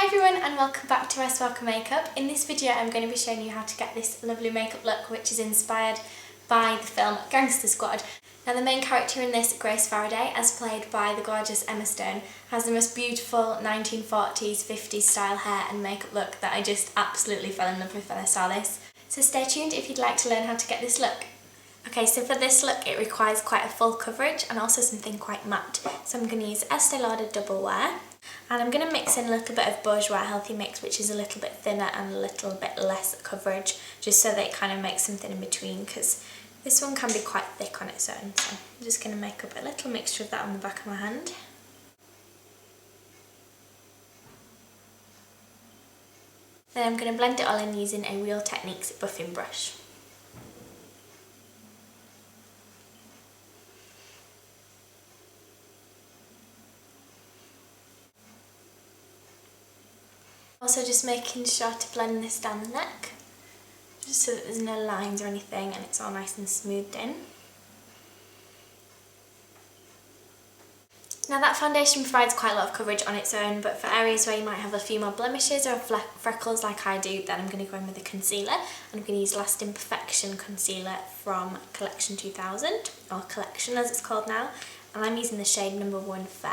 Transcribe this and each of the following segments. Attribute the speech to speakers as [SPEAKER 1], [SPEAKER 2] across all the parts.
[SPEAKER 1] everyone and welcome back to SWalkerMakeup. In this video I'm going to be showing you how to get this lovely makeup look which is inspired by the film Gangster Squad. Now the main character in this, Grace Faraday, as played by the gorgeous Emma Stone, has the most beautiful 1940s, 50s style hair and makeup look that I just absolutely fell in love with when I saw this. So stay tuned if you'd like to learn how to get this look. Okay, so for this look it requires quite a full coverage and also something quite matte. So I'm going to use Estee Lauder Double Wear. And I'm going to mix in a little bit of Bourjois Healthy Mix, which is a little bit thinner and a little bit less coverage, just so that it kind of makes something in between, because this one can be quite thick on its own. So I'm just going to make up a little mixture of that on the back of my hand. Then I'm going to blend it all in using a Real Techniques buffing brush. Also just making sure to blend this down the neck, just so that there's no lines or anything and it's all nice and smoothed in. Now that foundation provides quite a lot of coverage on its own, but for areas where you might have a few more blemishes or freckles like I do, then I'm going to go in with a concealer. And I'm going to use Lasting Perfection Concealer from Collection 2000, or Collection as it's called now, and I'm using the shade number 1 Fair.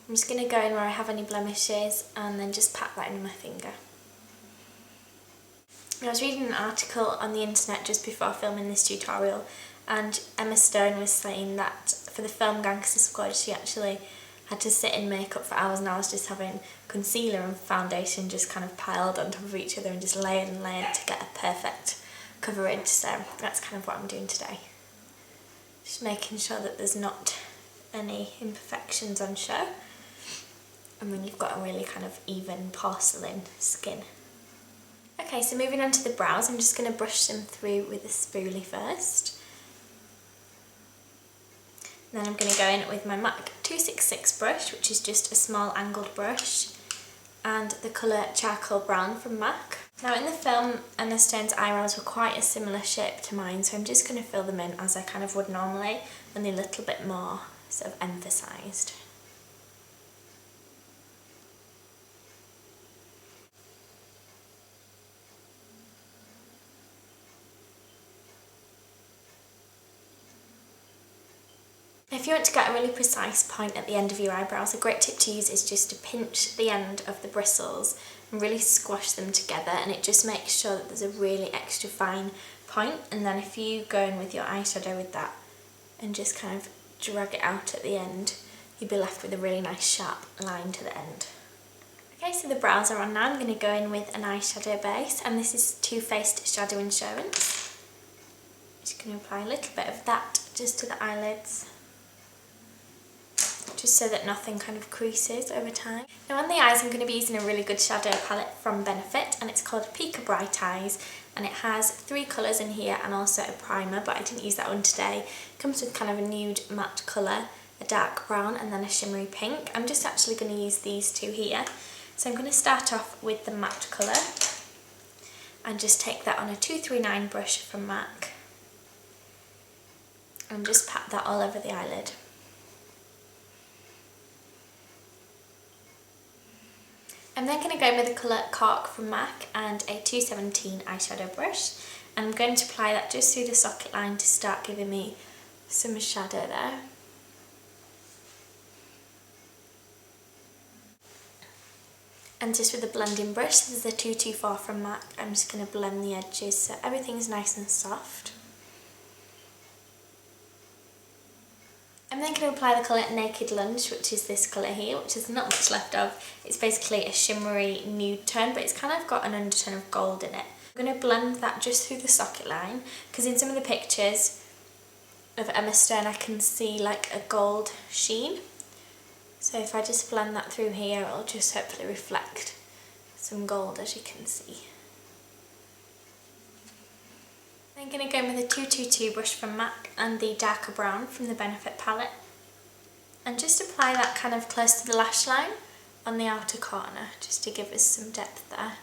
[SPEAKER 1] I'm just going to go in where I have any blemishes and then just pat that in my finger. I was reading an article on the internet just before filming this tutorial, and Emma Stone was saying that for the film Gangster Squad she actually had to sit in makeup for hours and hours just having concealer and foundation just kind of piled on top of each other and just layered and layered to get a perfect coverage. So that's kind of what I'm doing today. Just making sure that there's not any imperfections on show. And when you've got a really kind of even porcelain skin. Okay, so moving on to the brows, I'm just going to brush them through with a spoolie first. And then I'm going to go in with my MAC 266 brush, which is just a small angled brush, and the colour Charcoal Brown from MAC. Now in the film, Emma Stone's eyebrows were quite a similar shape to mine, so I'm just going to fill them in as I kind of would normally, only a little bit more sort of emphasised. If you want to get a really precise point at the end of your eyebrows, a great tip to use is just to pinch the end of the bristles and really squash them together, and it just makes sure that there's a really extra fine point. And then if you go in with your eyeshadow with that and just kind of drag it out at the end, you'll be left with a really nice sharp line to the end. Okay, so the brows are on now. I'm going to go in with an eyeshadow base, and this is Too Faced Shadow Insurance. I'm just going to apply a little bit of that just to the eyelids, just so that nothing kind of creases over time. Now on the eyes I'm going to be using a really good shadow palette from Benefit, and it's called Pika Bright Eyes, and it has 3 colours in here and also a primer, but I didn't use that one today. It comes with kind of a nude matte colour, a dark brown and then a shimmery pink. I'm just actually going to use these 2 here. So I'm going to start off with the matte colour and just take that on a 239 brush from MAC and just pat that all over the eyelid. I'm then going to go in with the colour Cork from MAC and a 217 eyeshadow brush, and I'm going to apply that just through the socket line to start giving me some shadow there. And just with a blending brush, this is a 224 from MAC, I'm just going to blend the edges so everything's nice and soft. I'm then going to apply the colour Naked Lunch, which is this colour here, which is not much left of. It's basically a shimmery nude tone, but it's kind of got an undertone of gold in it. I'm going to blend that just through the socket line, because in some of the pictures of Emma Stone I can see like a gold sheen. So if I just blend that through here, it'll just hopefully reflect some gold, as you can see. I'm going to go in with a 222 brush from MAC and the darker brown from the Benefit palette, and just apply that kind of close to the lash line on the outer corner, just to give us some depth there.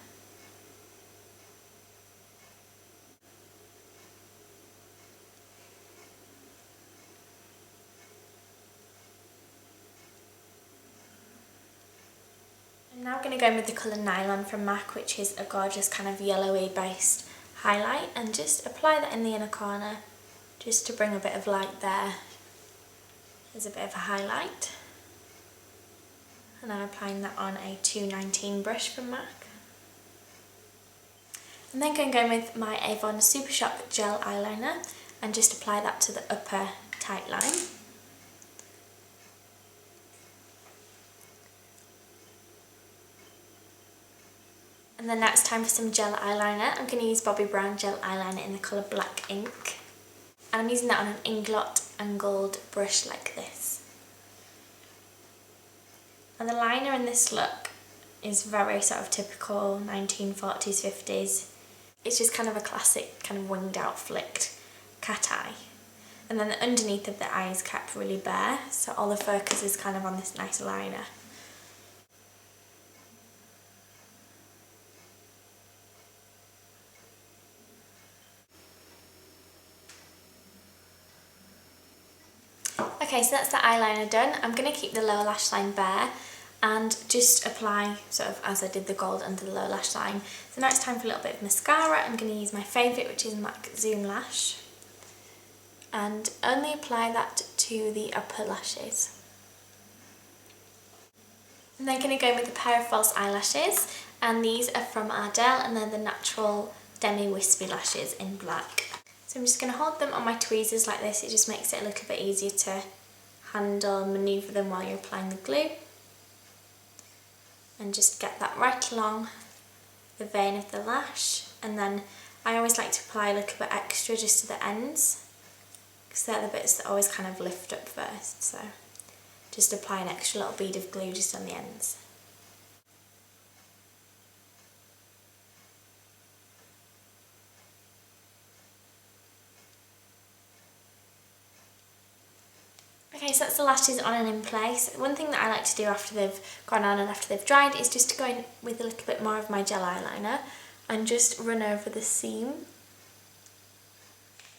[SPEAKER 1] I'm now going to go in with the colour Nylon from MAC, which is a gorgeous kind of yellowy based highlight, and just apply that in the inner corner just to bring a bit of light there. There's a bit of a highlight. And I'm applying that on a 219 brush from MAC. I'm then going to go in with my Avon Super Shock Gel Eyeliner and just apply that to the upper tight line. And then now it's time for some gel eyeliner. I'm going to use Bobbi Brown gel eyeliner in the colour Black Ink. And I'm using that on an inglot angled brush like this. And the liner in this look is very sort of typical 1940s, 50s. It's just kind of a classic kind of winged out flicked cat eye. And then the underneath of the eye is kept really bare, so all the focus is kind of on this nice liner. Okay, so that's the eyeliner done. I'm going to keep the lower lash line bare and just apply sort of as I did the gold under the lower lash line. So now it's time for a little bit of mascara. I'm going to use my favourite, which is MAC Zoom Lash, and only apply that to the upper lashes. I'm then going to go in with a pair of false eyelashes, and these are from Ardell, and they're the natural demi wispy lashes in black. So I'm just going to hold them on my tweezers like this. It just makes it a little bit easier to handle and manoeuvre them while you're applying the glue. And just get that right along the vein of the lash. And then I always like to apply a little bit extra just to the ends, because they're the bits that always kind of lift up first. So just apply an extra little bead of glue just on the ends. Okay, so that's the lashes on and in place. One thing that I like to do after they've gone on and after they've dried is just to go in with a little bit more of my gel eyeliner and just run over the seam.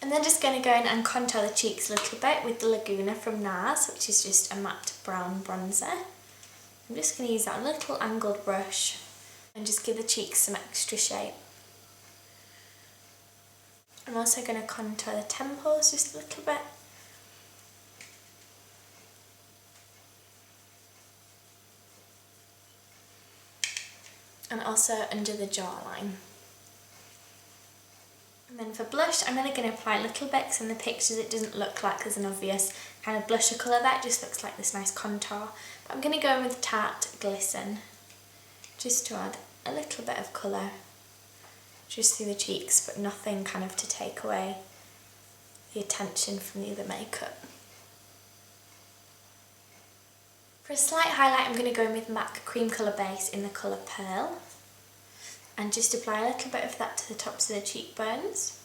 [SPEAKER 1] And then just going to go in and contour the cheeks a little bit with the Laguna from NARS, which is just a matte brown bronzer. I'm just going to use that little angled brush and just give the cheeks some extra shape. I'm also going to contour the temples just a little bit. And also under the jawline. And then for blush, I'm only going to apply a little bit, because in the pictures it doesn't look like there's an obvious kind of blusher colour there, it just looks like this nice contour. But I'm going to go in with Tarte Glisten, just to add a little bit of colour, just through the cheeks, but nothing kind of to take away the attention from the other makeup. For a slight highlight, I'm going to go in with MAC Cream Colour Base in the colour Pearl, and just apply a little bit of that to the tops of the cheekbones.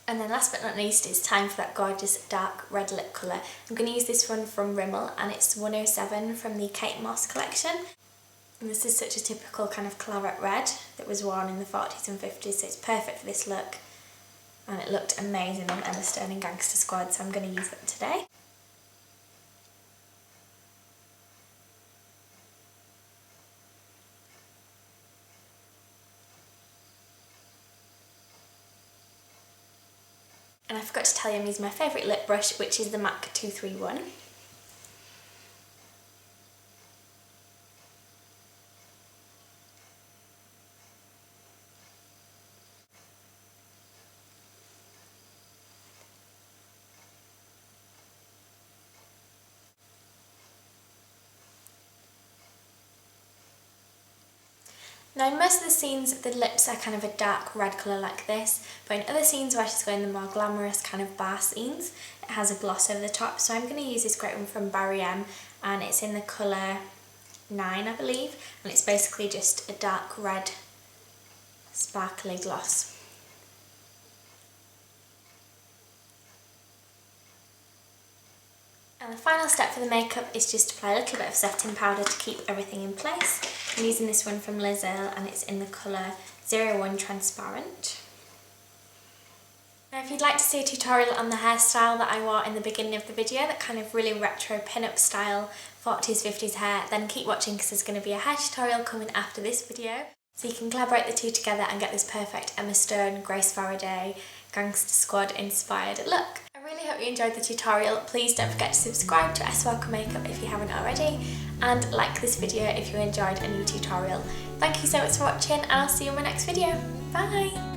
[SPEAKER 1] And then last but not least, it's time for that gorgeous dark red lip colour. I'm going to use this one from Rimmel, and it's 107 from the Kate Moss collection. And this is such a typical kind of claret red that was worn in the 40s and 50s, so it's perfect for this look. And it looked amazing on Emma Stone in Gangster Squad, so I'm going to use that today. And I forgot to tell you I'm using my favourite lip brush, which is the MAC 231. Now in most of the scenes the lips are kind of a dark red colour like this, but in other scenes where she's going the more glamorous kind of bar scenes, it has a gloss over the top. So I'm going to use this great one from Barry M, and it's in the colour 9 I believe, and it's basically just a dark red sparkly gloss. And the final step for the makeup is just to apply a little bit of setting powder to keep everything in place. I'm using this one from Liz Earle, and it's in the colour 01 Transparent. Now if you'd like to see a tutorial on the hairstyle that I wore in the beginning of the video, that kind of really retro pin-up style 40s, 50s hair, then keep watching because there's going to be a hair tutorial coming after this video. So you can collaborate the two together and get this perfect Emma Stone, Grace Faraday, Gangster Squad inspired look. I really hope you enjoyed the tutorial. Please don't forget to subscribe to SWalkerMakeup if you haven't already, and like this video if you enjoyed a new tutorial. Thank you so much for watching, and I'll see you in my next video. Bye!